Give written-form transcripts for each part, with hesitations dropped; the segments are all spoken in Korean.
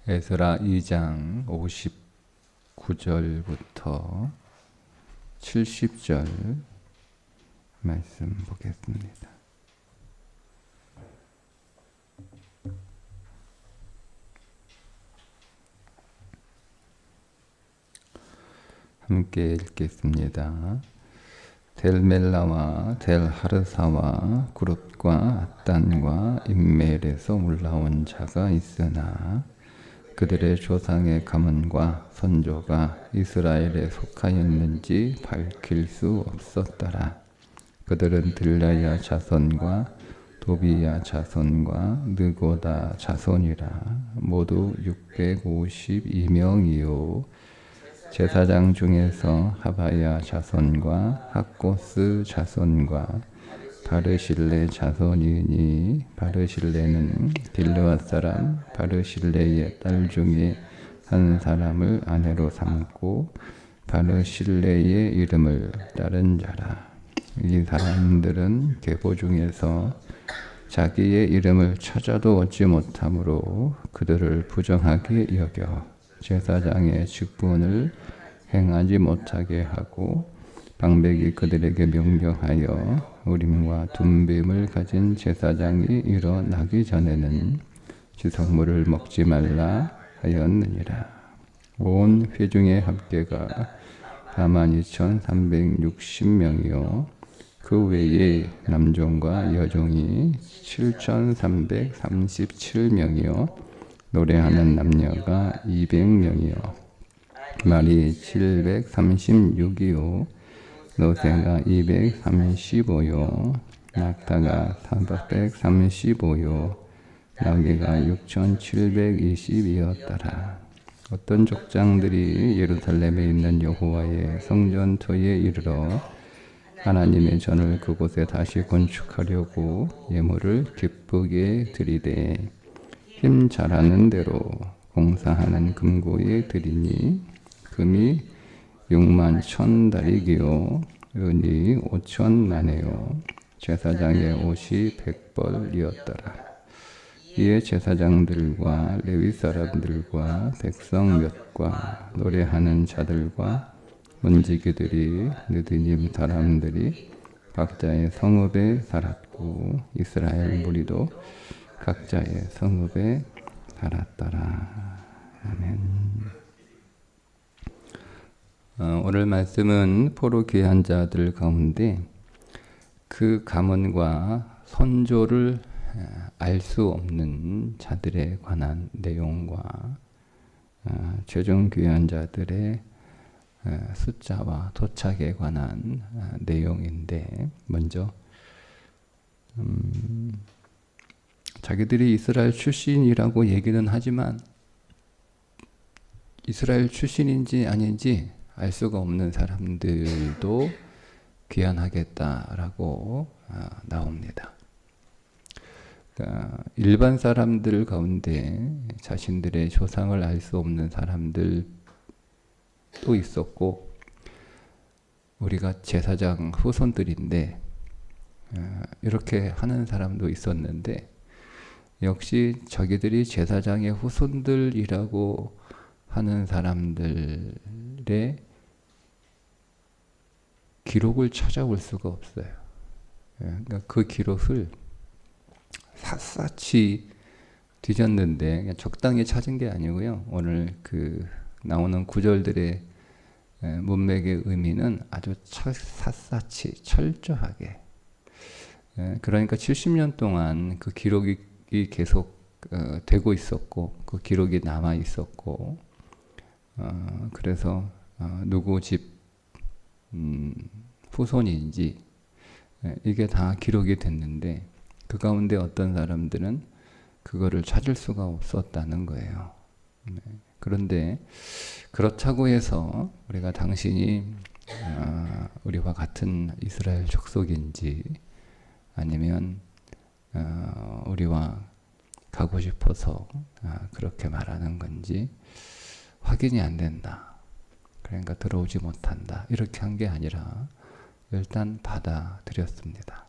에스라 2장 59절부터 70절 말씀 보겠습니다. 함께 읽겠습니다. 델멜라와 델하르사와 구룹과 앗단과 임멜에서 올라온 자가 있으나 그들의 조상의 가문과 선조가 이스라엘에 속하였는지 밝힐 수 없었더라. 그들은 들라야 자손과 도비야 자손과 느고다 자손이라. 모두 652명이요 제사장 중에서 하바야 자손과 학고스 자손과 바르실레 자손이니, 바르실레는 길르앗 사람 바르실레의 딸 중에 한 사람을 아내로 삼고 바르실레의 이름을 따른 자라. 이 사람들은 계보 중에서 자기의 이름을 찾아도 얻지 못하므로 그들을 부정하게 여겨 제사장의 직분을 행하지 못하게 하고, 방백이 그들에게 명령하여 우림과 둠빔을 가진 제사장이 일어나기 전에는 지성물을 먹지 말라 하였느니라. 온 회중의 합계가 42,360명이요 그 외에 남종과 여종이 7,337명이요 노래하는 남녀가 200명이요 말이 736이요 노새가 235요 낙타가 435요 나귀가 6,720이었더라. 어떤 족장들이 예루살렘에 있는 여호와의 성전터에 이르러 하나님의 전을 그곳에 다시 건축하려고 예물을 기쁘게 드리되 힘 잘하는 대로 공사하는 금고에 드리니 금이 61,000다리기요 은이 5,000나네요 제사장의 옷이 100벌이었더라. 이에 제사장들과 레위 사람들과 백성 몇과 노래하는 자들과 문지기들이 느디님 사람들이 각자의 성읍에 살았고 이스라엘 무리도 각자의 성읍에 살았더라. 아멘. 오늘 말씀은 포로 귀한 자들 가운데 그 가문과 선조를 알 수 없는 자들에 관한 내용과 최종 귀한 자들의 숫자와 도착에 관한 내용인데, 먼저 자기들이 이스라엘 출신이라고 얘기는 하지만 이스라엘 출신인지 아닌지 알 수가 없는 사람들도 귀환하겠다라고 나옵니다. 그러니까 일반 사람들 가운데 자신들의 조상을 알 수 없는 사람들도 있었고, 우리가 제사장 후손들인데 이렇게 하는 사람도 있었는데, 역시 자기들이 제사장의 후손들이라고 하는 사람들의 기록을 찾아올 수가 없어요. 그러니까 그 기록을 샅샅이 뒤졌는데, 그냥 적당히 찾은 게 아니고요. 오늘 그 나오는 구절들의 문맥의 의미는 아주 샅샅이 철저하게, 그러니까 70년 동안 그 기록이 계속 되고 있었고, 그 기록이 남아 있었고, 그래서 누구 집 후손인지 이게 다 기록이 됐는데, 그 가운데 어떤 사람들은 그거를 찾을 수가 없었다는 거예요. 그런데 그렇다고 해서 우리가 당신이 우리와 같은 이스라엘 족속인지 아니면 우리와 가고 싶어서 그렇게 말하는 건지 확인이 안 된다. 그러니까 들어오지 못한다. 이렇게 한 게 아니라 일단 받아들였습니다.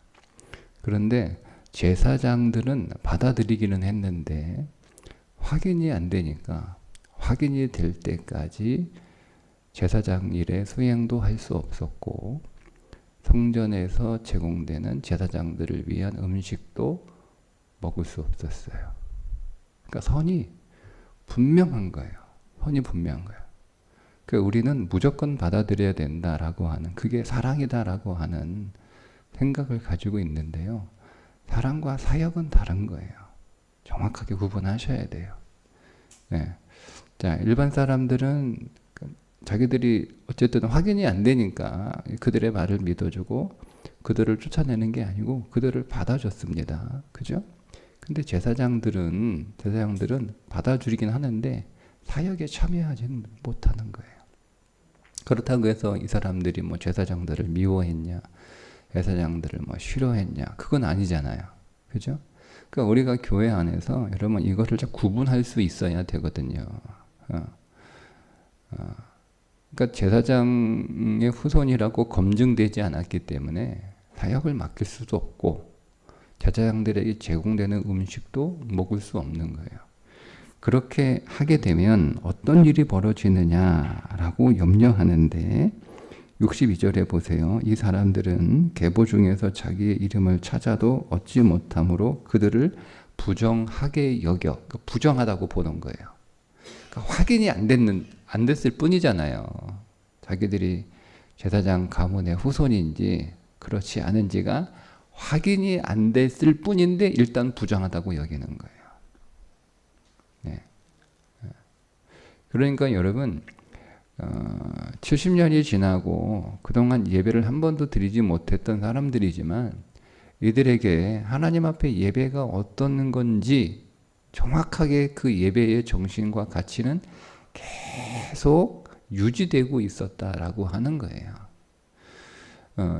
그런데 제사장들은 받아들이기는 했는데 확인이 안 되니까 확인이 될 때까지 제사장 일의 수행도 할 수 없었고 성전에서 제공되는 제사장들을 위한 음식도 먹을 수 없었어요. 그러니까 선이 분명한 거예요. 선이 분명한 거예요. 그러니까 우리는 무조건 받아들여야 된다라고 하는, 그게 사랑이다라고 하는 생각을 가지고 있는데요. 사랑과 사역은 다른 거예요. 정확하게 구분하셔야 돼요. 네. 자, 일반 사람들은 자기들이 어쨌든 확인이 안 되니까 그들의 말을 믿어주고 그들을 쫓아내는 게 아니고 그들을 받아줬습니다. 그죠? 근데 제사장들은 받아주긴 하는데 사역에 참여하지는 못하는 거예요. 그렇다고 해서 이 사람들이 뭐 제사장들을 미워했냐, 제사장들을 뭐 싫어했냐, 그건 아니잖아요. 그죠? 그러니까 우리가 교회 안에서 여러분 이거를 좀 구분할 수 있어야 되거든요. 그러니까 제사장의 후손이라고 검증되지 않았기 때문에 사역을 맡길 수도 없고 제사장들에게 제공되는 음식도 먹을 수 없는 거예요. 그렇게 하게 되면 어떤 일이 벌어지느냐라고 염려하는데 62절에 보세요. 이 사람들은 계보 중에서 자기의 이름을 찾아도 얻지 못함으로 그들을 부정하게 여겨, 그러니까 부정하다고 보는 거예요. 그러니까 확인이 안 됐을 뿐이잖아요. 자기들이 제사장 가문의 후손인지 그렇지 않은지가 확인이 안 됐을 뿐인데 일단 부정하다고 여기는 거예요. 네. 그러니까 여러분 70년이 지나고 그동안 예배를 한 번도 드리지 못했던 사람들이지만 이들에게 하나님 앞에 예배가 어떤 건지 정확하게 그 예배의 정신과 가치는 계속 유지되고 있었다라고 하는 거예요.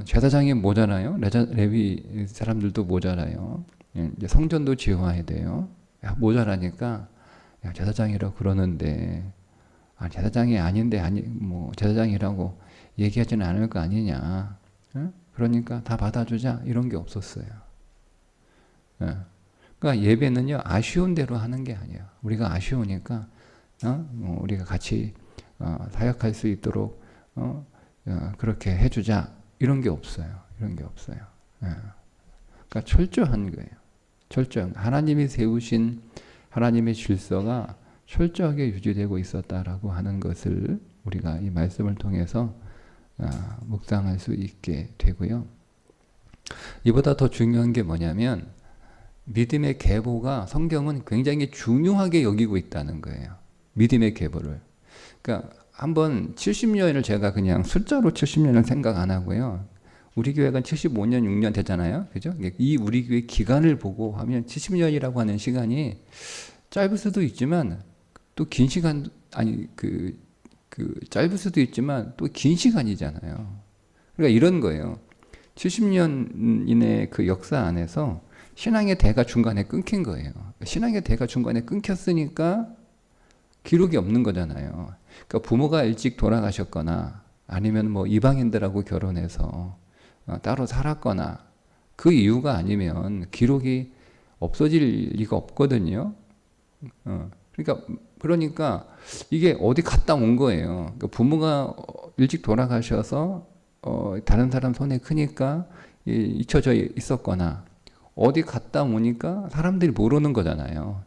제사장이 모자라요. 레위 사람들도 모자라요. 이제 성전도 지어야 돼요. 모자라니까 제사장이라고 그러는데 제사장이 아닌데 뭐 제사장이라고 얘기하지는 않을 거 아니냐. 그러니까 다 받아주자 이런 게 없었어요. 그러니까 예배는요 아쉬운 대로 하는 게 아니에요. 우리가 아쉬우니까 우리가 같이 사역할 수 있도록 그렇게 해주자 이런 게 없어요. 이런 게 없어요. 그러니까 철저한 거예요. 철저한 하나님이 세우신 하나님의 질서가 철저하게 유지되고 있었다라고 하는 것을 우리가 이 말씀을 통해서 묵상할 수 있게 되고요. 이보다 더 중요한 게 뭐냐면 믿음의 계보가 성경은 굉장히 중요하게 여기고 있다는 거예요. 믿음의 계보를. 그러니까 한번 70년을 제가 그냥 숫자로 70년을 생각 안 하고요. 우리 교회가 75년, 6년 되잖아요. 그죠? 이 우리 교회 기간을 보고 하면 70년이라고 하는 시간이 짧을 수도 있지만 또 긴 시간, 짧을 수도 있지만 또 긴 시간이잖아요. 그러니까 이런 거예요. 70년인의 그 역사 안에서 신앙의 대가 중간에 끊긴 거예요. 신앙의 대가 중간에 끊겼으니까 기록이 없는 거잖아요. 그러니까 부모가 일찍 돌아가셨거나 아니면 뭐 이방인들하고 결혼해서 따로 살았거나 그 이유가 아니면 기록이 없어질 리가 없거든요. 그러니까 이게 어디 갔다 온 거예요. 그러니까 부모가 일찍 돌아가셔서 다른 사람 손에 크니까 잊혀져 있었거나 어디 갔다 오니까 사람들이 모르는 거잖아요.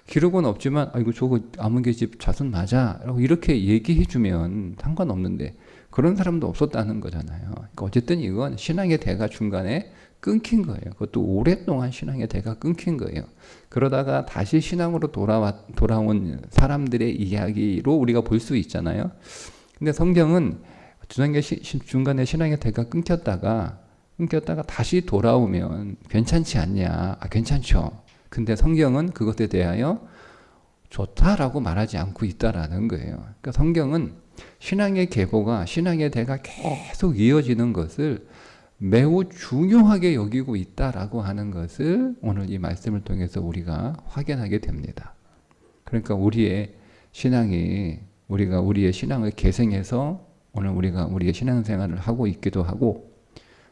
기록은 없지만 이거 저거 아무개 집 자손 맞아 라고 이렇게 얘기해 주면 상관없는데 그런 사람도 없었다는 거잖아요. 그러니까 어쨌든 이건 신앙의 대가 중간에 끊긴 거예요. 그것도 오랫동안 신앙의 대가 끊긴 거예요. 그러다가 다시 신앙으로 돌아온 사람들의 이야기로 우리가 볼 수 있잖아요. 근데 성경은 중간에 신앙의 대가 끊겼다가 다시 돌아오면 괜찮지 않냐? 괜찮죠. 근데 성경은 그것에 대하여 좋다라고 말하지 않고 있다라는 거예요. 그러니까 성경은 신앙의 계보가 신앙의 대가 계속 이어지는 것을 매우 중요하게 여기고 있다라고 하는 것을 오늘 이 말씀을 통해서 우리가 확인하게 됩니다. 그러니까 우리의 신앙을 계승해서 오늘 우리가 우리의 신앙생활을 하고 있기도 하고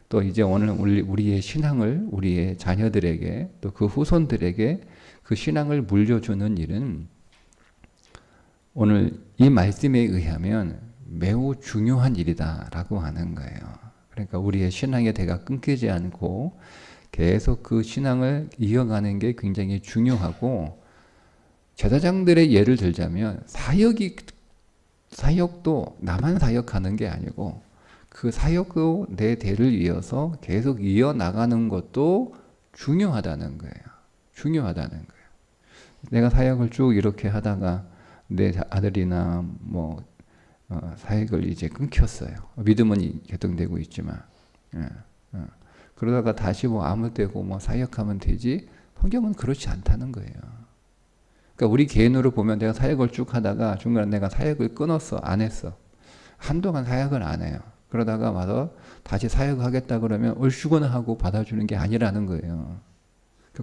또 이제 오늘 우리의 신앙을 우리의 자녀들에게 또 그 후손들에게 그 신앙을 물려주는 일은 오늘 이 말씀에 의하면 매우 중요한 일이다라고 하는 거예요. 그러니까 우리의 신앙의 대가 끊기지 않고 계속 그 신앙을 이어가는 게 굉장히 중요하고, 제사장들의 예를 들자면 사역도 나만 사역하는 게 아니고 그 사역도 내 대를 이어서 계속 이어나가는 것도 중요하다는 거예요. 중요하다는 거예요. 내가 사역을 쭉 이렇게 하다가 내 아들이나 사역을 이제 끊겼어요. 믿음은 계속되고 있지만, 그러다가 다시 아무 때고 사역하면 되지. 성경은 그렇지 않다는 거예요. 그러니까 우리 개인으로 보면 내가 사역을 쭉 하다가 중간에 내가 사역을 끊었어, 안 했어. 한동안 사역을 안 해요. 그러다가 와서 다시 사역하겠다 그러면 얼씨구나하고 받아주는 게 아니라는 거예요.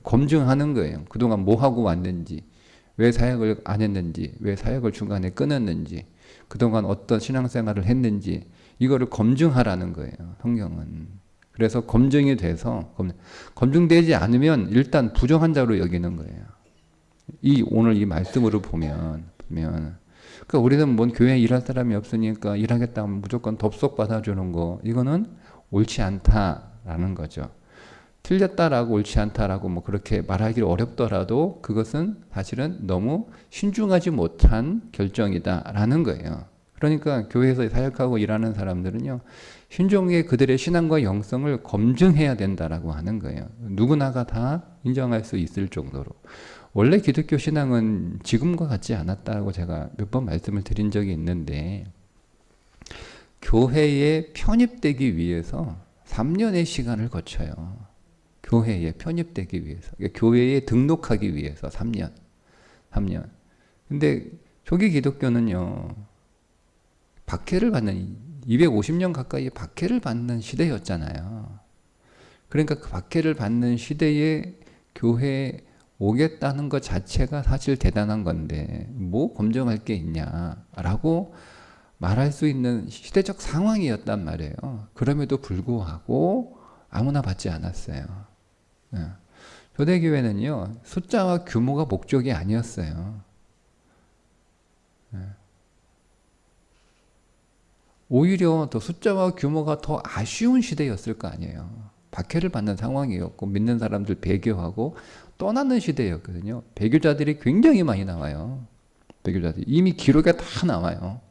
검증하는 거예요. 그동안 뭐 하고 왔는지, 왜 사역을 안 했는지, 왜 사역을 중간에 끊었는지, 그동안 어떤 신앙생활을 했는지, 이거를 검증하라는 거예요. 성경은. 그래서 검증이 돼서, 검증되지 않으면 일단 부정한 자로 여기는 거예요. 오늘 이 말씀으로 보면, 그러니까 우리는 뭔 교회에 일할 사람이 없으니까 일하겠다 하면 무조건 덥석 받아주는 거, 이거는 옳지 않다라는 거죠. 틀렸다라고 옳지 않다라고 그렇게 말하기 어렵더라도 그것은 사실은 너무 신중하지 못한 결정이다라는 거예요. 그러니까 교회에서 사역하고 일하는 사람들은요, 신중하게 그들의 신앙과 영성을 검증해야 된다라고 하는 거예요. 누구나가 다 인정할 수 있을 정도로. 원래 기독교 신앙은 지금과 같지 않았다고 제가 몇 번 말씀을 드린 적이 있는데, 교회에 편입되기 위해서 3년의 시간을 거쳐요. 교회에 편입되기 위해서, 그러니까 교회에 등록하기 위해서 3년. 근데 초기 기독교는요, 박해를 받는, 250년 가까이 박해를 받는 시대였잖아요. 그러니까 그 박해를 받는 시대에 교회에 오겠다는 것 자체가 사실 대단한 건데 뭐 검증할 게 있냐라고 말할 수 있는 시대적 상황이었단 말이에요. 그럼에도 불구하고 아무나 받지 않았어요. 초대교회는요, 숫자와 규모가 목적이 아니었어요. 오히려 더 숫자와 규모가 더 아쉬운 시대였을 거 아니에요. 박해를 받는 상황이었고 믿는 사람들 배교하고 떠나는 시대였거든요. 배교자들이 굉장히 많이 나와요. 배교자들이 이미 기록에 다 나와요.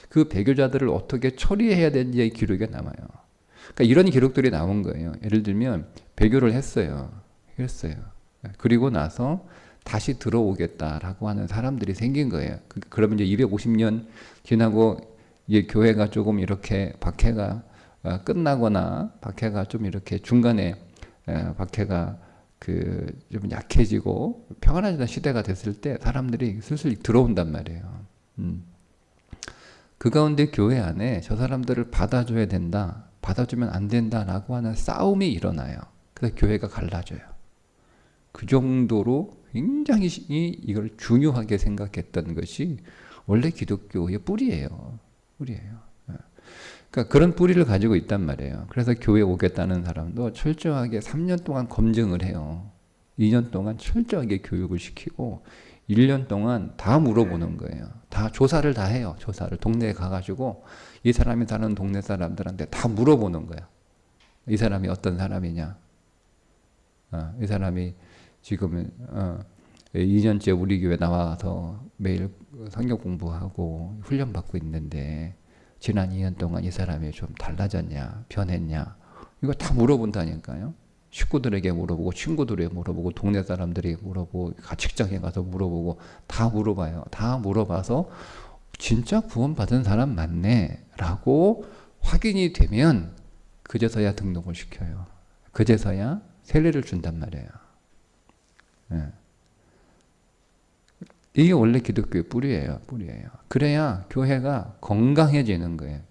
그 배교자들을 어떻게 처리해야 되는지의 기록에 남아요. 그러니까 이런 기록들이 나온 거예요. 예를 들면 배교를 했어요. 그리고 나서 다시 들어오겠다라고 하는 사람들이 생긴 거예요. 그러면 이제 250년 지나고 이게 교회가 조금 이렇게 박해가 끝나거나 박해가 좀 이렇게 중간에 박해가 좀 약해지고 평안해지는 시대가 됐을 때 사람들이 슬슬 들어온단 말이에요. 그 가운데 교회 안에 저 사람들을 받아줘야 된다, 받아주면 안 된다라고 하는 싸움이 일어나요. 그래서 교회가 갈라져요. 그 정도로 굉장히 이걸 중요하게 생각했던 것이 원래 기독교의 뿌리예요. 그러니까 그런 뿌리를 가지고 있단 말이에요. 그래서 교회에 오겠다는 사람도 철저하게 3년 동안 검증을 해요. 2년 동안 철저하게 교육을 시키고 1년 동안 다 물어보는 거예요. 다 조사를 다 해요. 동네에 가가지고 이 사람이 사는 동네 사람들한테 다 물어보는 거야. 이 사람이 어떤 사람이냐. 이 사람이 지금 2년째 우리 교회 나와서 매일 성경 공부하고 훈련받고 있는데 지난 2년 동안 이 사람이 좀 달라졌냐, 변했냐, 이거 다 물어본다니까요. 식구들에게 물어보고, 친구들에게 물어보고, 동네 사람들에게 물어보고, 직장에 가서 물어보고, 다 물어봐요. 다 물어봐서 진짜 구원받은 사람 맞네 라고 확인이 되면 그제서야 등록을 시켜요. 그제서야 세례를 준단 말이에요. 이게 원래 기독교의 뿌리예요. 그래야 교회가 건강해지는 거예요.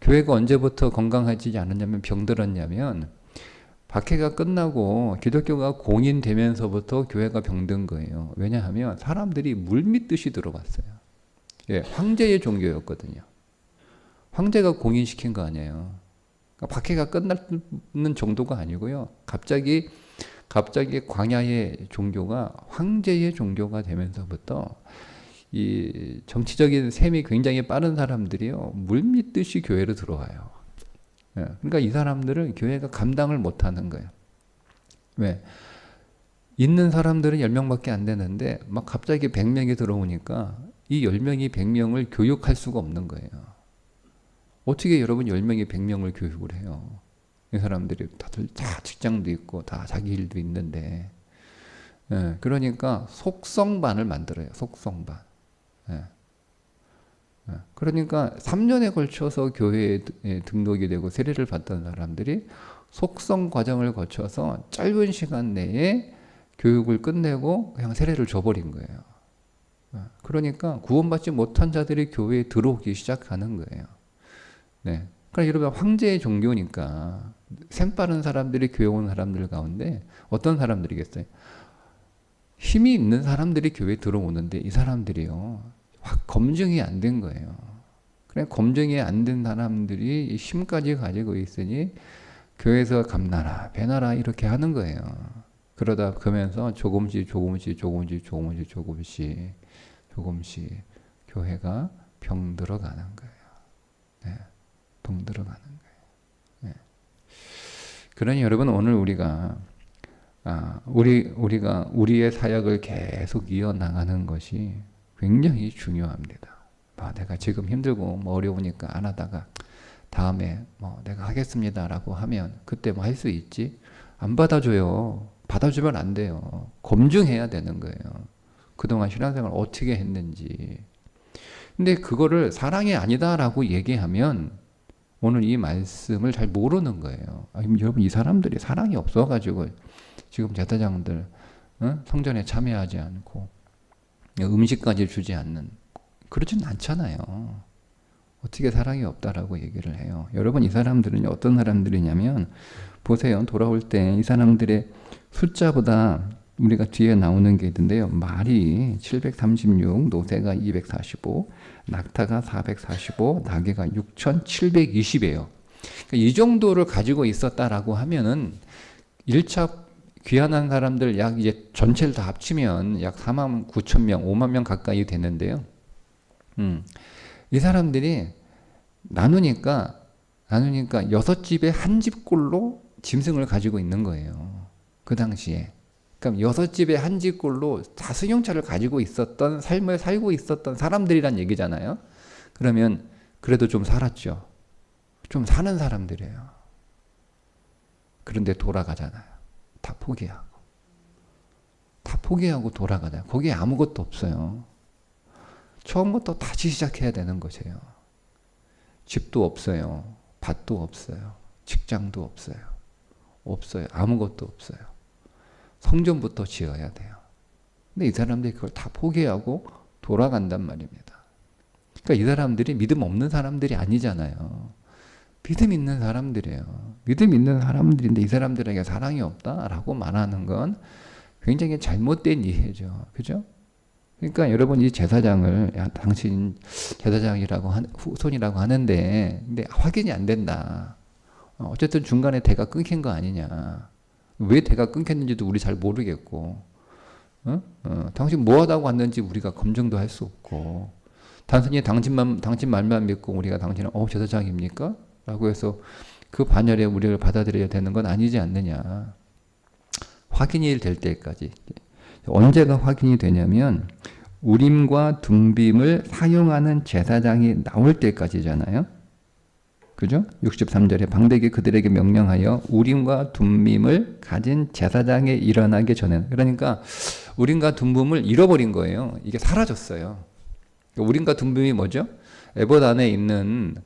교회가 언제부터 건강해지지 않았냐면 병들었냐면 박해가 끝나고 기독교가 공인되면서부터 교회가 병든 거예요. 왜냐하면 사람들이 물밀듯이 들어왔어요. 황제의 종교였거든요. 황제가 공인시킨 거 아니에요. 그러니까 박해가 끝나는 정도가 아니고요. 갑자기 광야의 종교가 황제의 종교가 되면서부터 이 정치적인 셈이 굉장히 빠른 사람들이요, 물밀듯이 교회로 들어와요. 그러니까 이 사람들은 교회가 감당을 못하는 거예요. 왜? 있는 사람들은 10명밖에 안 되는데 막 갑자기 100명이 들어오니까 이 10명이 100명을 교육할 수가 없는 거예요. 어떻게 여러분 10명이 100명을 교육을 해요? 이 사람들이 다들 다 직장도 있고 다 자기 일도 있는데, 그러니까 속성반을 만들어요. 속성반. 그러니까 3년에 걸쳐서 교회에 등록이 되고 세례를 받던 사람들이 속성 과정을 거쳐서 짧은 시간 내에 교육을 끝내고 그냥 세례를 줘버린 거예요. 그러니까 구원받지 못한 자들이 교회에 들어오기 시작하는 거예요. 네. 그러니까 여러분, 황제의 종교니까 샘 빠른 사람들이 교회 온 사람들 가운데 어떤 사람들이겠어요? 힘이 있는 사람들이 교회에 들어오는데 이 사람들이요, 검증이 안 된 거예요. 그래, 검증이 안 된 사람들이 힘까지 가지고 있으니 교회에서 감나라 배나라 이렇게 하는 거예요. 그러다 그러면서 조금씩 교회가 병 들어가는 거예요. 네, 병 들어가는 거예요. 네. 그러니 여러분, 오늘 우리가 우리의 사역을 계속 이어나가는 것이 굉장히 중요합니다. 내가 지금 힘들고 어려우니까 안 하다가 다음에 내가 하겠습니다라고 하면 그때 할 수 있지? 안 받아줘요. 받아주면 안 돼요. 검증해야 되는 거예요. 그동안 신앙생활 어떻게 했는지. 근데 그거를 사랑이 아니다라고 얘기하면 오늘 이 말씀을 잘 모르는 거예요. 여러분, 이 사람들이 사랑이 없어가지고 지금 제사장들 성전에 참여하지 않고 음식까지 주지 않는, 그러진 않잖아요. 어떻게 사랑이 없다라고 얘기를 해요. 여러분, 이 사람들은 어떤 사람들이냐면, 보세요. 돌아올 때 이 사람들의 숫자보다 우리가 뒤에 나오는 게 있는데요. 말이 736, 노새가 245, 낙타가 445, 나귀가 6720이에요. 그러니까 이 정도를 가지고 있었다라고 하면은 1차 귀환한 사람들 약 이제 전체를 다 합치면 약 49,000명, 5만 명 가까이 되는데요. 이 사람들이 나누니까 6집에 한 집꼴로 짐승을 가지고 있는 거예요. 그 당시에. 그럼 6집에 한 집꼴로 다 승용차를 가지고 있었던 삶을 살고 있었던 사람들이란 얘기잖아요. 그러면 그래도 좀 살았죠. 좀 사는 사람들이에요. 그런데 돌아가잖아요. 다 포기하고 돌아가잖아요. 거기에 아무것도 없어요. 처음부터 다시 시작해야 되는 것이에요. 집도 없어요. 밭도 없어요. 직장도 없어요. 아무것도 없어요. 성전부터 지어야 돼요. 근데 이 사람들이 그걸 다 포기하고 돌아간단 말입니다. 그러니까 이 사람들이 믿음 없는 사람들이 아니잖아요. 믿음 있는 사람들이에요. 믿음 있는 사람들인데 이 사람들에게 사랑이 없다라고 말하는 건 굉장히 잘못된 이해죠. 그죠? 그러니까 여러분, 이 제사장을 당신 제사장이라고 후손이라고 하는데 근데 확인이 안 된다. 어쨌든 중간에 대가 끊긴 거 아니냐. 왜 대가 끊겼는지도 우리 잘 모르겠고, 당신 뭐 하다고 왔는지 우리가 검증도 할 수 없고, 단순히 당신 말만 믿고 우리가 당신은 제사장입니까? 라고 해서 그 반열에 우리를 받아들여야 되는 건 아니지 않느냐. 확인이 될 때까지. 언제가 확인이 되냐면 우림과 둠빔을 사용하는 제사장이 나올 때까지잖아요. 그죠? 63절에 방백이 그들에게 명령하여 우림과 둠빔을 가진 제사장에 일어나기 전에, 그러니까 우림과 둠빔을 잃어버린 거예요. 이게 사라졌어요. 우림과 둠빔이 뭐죠? 에봇 안에 있는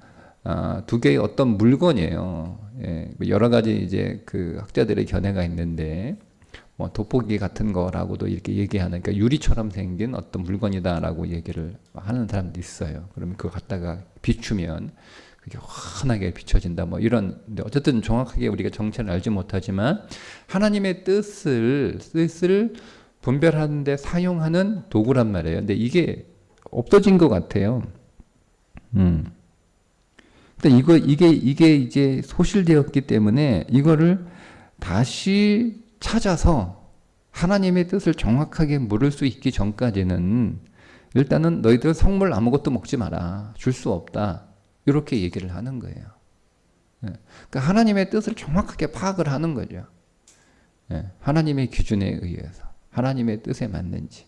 두 개의 어떤 물건이에요. 예, 여러 가지 이제 그 학자들의 견해가 있는데, 돋보기 같은 거라고도 이렇게 얘기하는, 그러니까 유리처럼 생긴 어떤 물건이다라고 얘기를 하는 사람도 있어요. 그러면 그거 갖다가 비추면 그게 환하게 비춰진다. 이런, 근데 어쨌든 정확하게 우리가 정체를 알지 못하지만 하나님의 뜻을 분별하는데 사용하는 도구란 말이에요. 근데 이게 없어진 것 같아요. 이게 이제 소실되었기 때문에 이거를 다시 찾아서 하나님의 뜻을 정확하게 물을 수 있기 전까지는 일단은 너희들 성물 아무것도 먹지 마라. 줄 수 없다. 이렇게 얘기를 하는 거예요. 그러니까 하나님의 뜻을 정확하게 파악을 하는 거죠. 하나님의 기준에 의해서 하나님의 뜻에 맞는지,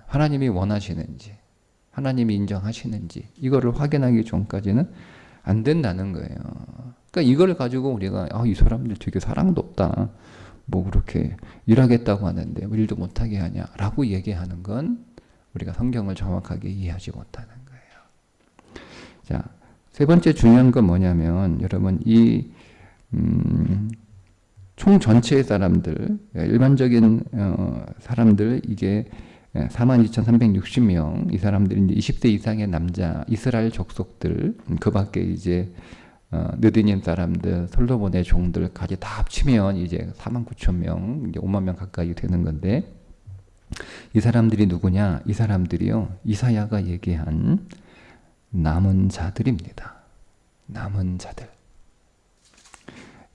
하나님이 원하시는지, 하나님이 인정하시는지 이거를 확인하기 전까지는 안 된다는 거예요. 그러니까 이걸 가지고 우리가 이 사람들 되게 사랑도 없다. 뭐 그렇게 일하겠다고 하는데 뭐 일도 못하게 하냐라고 얘기하는 건 우리가 성경을 정확하게 이해하지 못하는 거예요. 자, 세 번째 중요한 건 뭐냐면 여러분 총 전체의 사람들, 일반적인 사람들 이게 42,360명, 이 사람들이 이제 20세 이상의 남자 이스라엘 족속들, 그 밖에 이제 느디님 사람들, 솔로몬의 종들까지 다 합치면 이제 49,000명, 이제 5만 명 가까이 되는 건데, 이 사람들이 누구냐? 이 사람들이요, 이사야가 얘기한 남은 자들입니다. 남은 자들.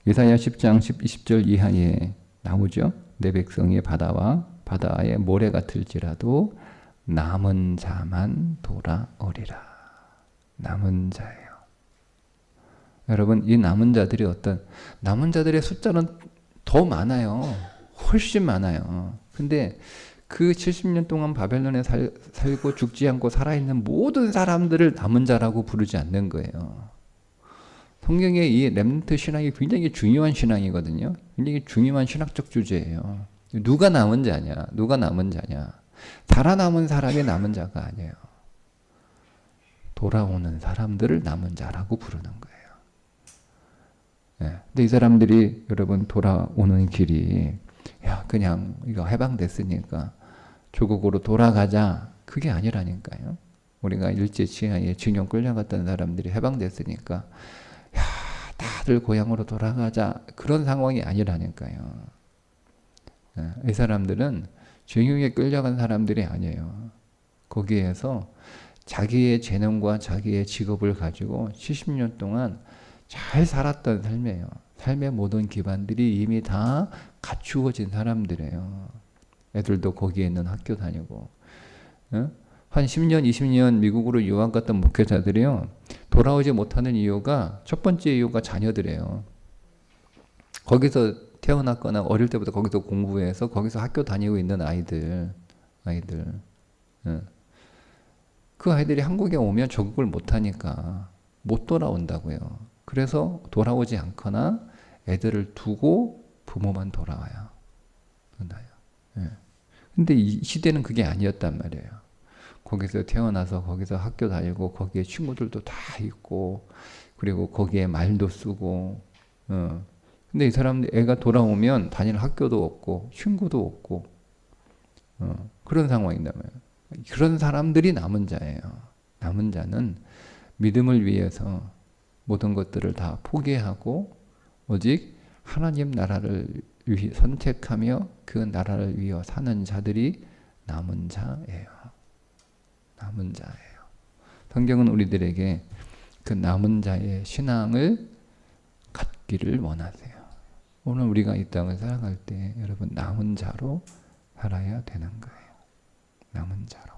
이사야 10장 20절 이하에 나오죠. 내 백성이 바다에 모래 같을지라도 남은 자만 돌아오리라. 남은 자예요. 여러분, 이 남은 자들이 남은 자들의 숫자는 더 많아요. 훨씬 많아요. 근데 그 70년 동안 바벨론에 살고 죽지 않고 살아있는 모든 사람들을 남은 자라고 부르지 않는 거예요. 성경의 이 렘넌트 신앙이 굉장히 중요한 신앙이거든요. 굉장히 중요한 신학적 주제예요. 누가 남은 자냐? 누가 남은 자냐? 살아남은 사람이 남은 자가 아니에요. 돌아오는 사람들을 남은 자라고 부르는 거예요. 근데 이 사람들이 여러분 돌아오는 길이 그냥 이거 해방됐으니까 조국으로 돌아가자. 그게 아니라니까요. 우리가 일제치하에 징용 끌려갔던 사람들이 해방됐으니까 다들 고향으로 돌아가자. 그런 상황이 아니라니까요. 이 사람들은 징용에 끌려간 사람들이 아니에요. 거기에서 자기의 재능과 자기의 직업을 가지고 70년 동안 잘 살았던 삶이에요. 삶의 모든 기반들이 이미 다 갖추어진 사람들이에요. 애들도 거기에 있는 학교 다니고. 한 10년, 20년 미국으로 유학 갔던 목회자들이요. 돌아오지 못하는 이유가, 첫 번째 이유가 자녀들이에요. 거기서 태어났거나 어릴 때부터 거기서 공부해서 거기서 학교 다니고 있는 아이들. 그 아이들이 한국에 오면 적응을 못하니까 못 돌아온다고요. 그래서 돌아오지 않거나 애들을 두고 부모만 돌아와요. 근데 이 시대는 그게 아니었단 말이에요. 거기서 태어나서 거기서 학교 다니고 거기에 친구들도 다 있고 그리고 거기에 말도 쓰고 근데 이 사람 애가 돌아오면 다닐 학교도 없고 친구도 없고 그런 상황인단 말이에요. 그런 사람들이 남은 자예요. 남은 자는 믿음을 위해서 모든 것들을 다 포기하고 오직 하나님 나라를 선택하며 그 나라를 위해 사는 자들이 남은 자예요. 남은 자예요. 성경은 우리들에게 그 남은 자의 신앙을 갖기를 원하세요. 오늘 우리가 이 땅을 살아갈 때 여러분 남은 자로 살아야 되는 거예요. 남은 자로.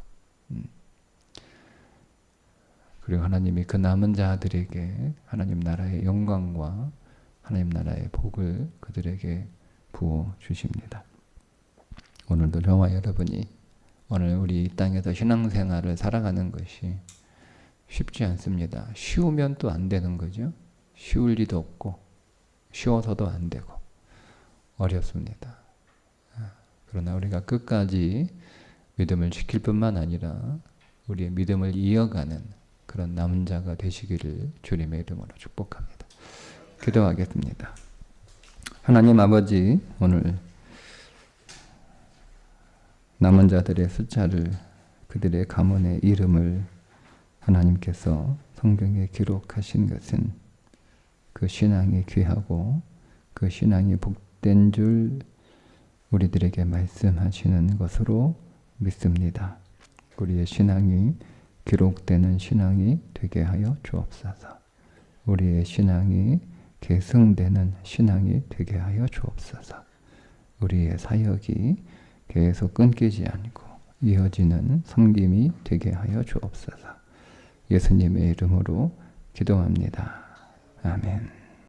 그리고 하나님이 그 남은 자들에게 하나님 나라의 영광과 하나님 나라의 복을 그들에게 부어 주십니다. 오늘도 저와 여러분이 오늘 우리 이 땅에서 신앙생활을 살아가는 것이 쉽지 않습니다. 쉬우면 또 안 되는 거죠. 쉬울 리도 없고 쉬워서도 안 되고 어렵습니다. 그러나 우리가 끝까지 믿음을 지킬 뿐만 아니라 우리의 믿음을 이어가는 그런 남은 자가 되시기를 주님의 이름으로 축복합니다. 기도하겠습니다. 하나님 아버지, 오늘 남은 자들의 숫자를, 그들의 가문의 이름을 하나님께서 성경에 기록하신 것은 그 신앙이 귀하고 그 신앙이 복된 줄 우리들에게 말씀하시는 것으로 믿습니다. 우리의 신앙이 기록되는 신앙이 되게 하여 주옵소서. 우리의 신앙이 계승되는 신앙이 되게 하여 주옵소서. 우리의 사역이 계속 끊기지 않고 이어지는 섬김이 되게 하여 주옵소서. 예수님의 이름으로 기도합니다. 아멘.